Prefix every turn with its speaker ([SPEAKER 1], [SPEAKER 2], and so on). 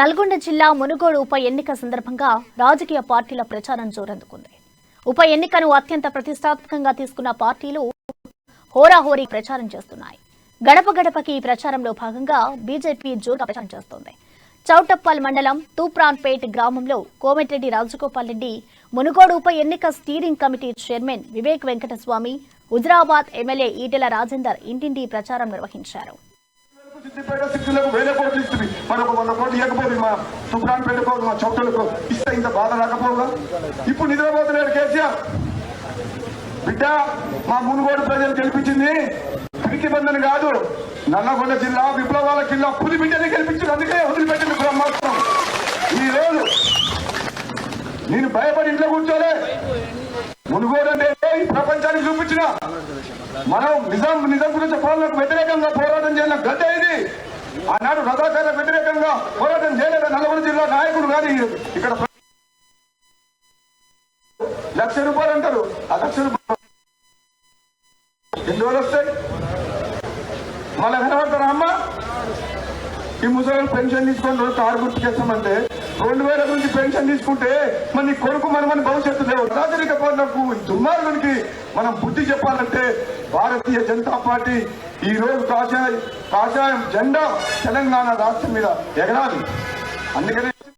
[SPEAKER 1] నల్గొండ జిల్లా మునుగోడు ఉప ఎన్నిక సందర్భంగా రాజకీయ పార్టీల ప్రచారం జోరందుకుంది. ఉప ఎన్నికను అత్యంత ప్రతిష్టాత్మకంగా తీసుకున్న పార్టీలు హోరాహోరీ ప్రచారం చేస్తున్నాయి. గడప గడపకి ఈ ప్రచారంలో భాగంగా బీజేపీ జోరుగా ప్రచారం చేస్తోంది. చౌటప్పల్ మండలం తూప్రాన్పేట్ గ్రామంలో కోమటిరెడ్డి రాజగోపాల్ రెడ్డి మునుగోడు ఉప ఎన్నిక steering committee chairman Vivek Venkataswamy, Huzurabad MLA Etela Rajender ఇంటింటి ప్రచారం నిర్వహించారు.
[SPEAKER 2] సిద్దిపేట సిక్కులకు వేల కోట్లు ఇస్తుంది, మనకు 100 కోట్లు ఇవ్వకపోతే మా తుప్రాన్పేటకు మా చౌటలకు ఇస్తే ఇంత బాధ రాకపోగా. ఇప్పుడు నిద్రపోతున్నాడు కేసీఆర్. బిడ్డ, మా మునుగోడు ప్రజలు గెలిపించింది పిరికి బంధని కాదు, నల్లగొండ జిల్లా విప్లవాల కిల్లా పులి బిడ్డని గెలిపించింది. అందుకే వదిలిపెట్టింది బ్రహ్మాస్త్రం. ఈ రోజు నేను భయపడి ఇంట్లో కూర్చోలే. మునుగోడు అంటే ఈ ప్రపంచానికి చూపించిన మనం నిజాం గురించి పాలనకు వ్యతిరేకంగా పోరాటం చేయాల గడ్డ ఇది. ఆనాడు రజాకార్లకు వ్యతిరేకంగా పోరాటం చేయలేదా నల్గొండ జిల్లా నాయకుడు? కానీ ఇక్కడ ₹1,00,000 అంటారు. ఆ ₹1,00,000 ఎన్ని రోజులు వస్తాయి? మళ్ళీ కనబడతారా అమ్మ? ఈ ముసలి పెన్షన్ తీసుకొని కారు గుర్తుకేస్తామంటే 2000 నుంచి పెన్షన్ తీసుకుంటే మన నీ కొడుకు మనమని భవిష్యత్తు లేవు. రాజరిక పాలనకు దుర్మార్గునికి మనం బుద్ధి చెప్పాలంటే భారతీయ జనతా పార్టీ ఈ రోజు కాషాయం జెండా తెలంగాణ రాష్ట్రం మీద ఎగరాలి. అందుకని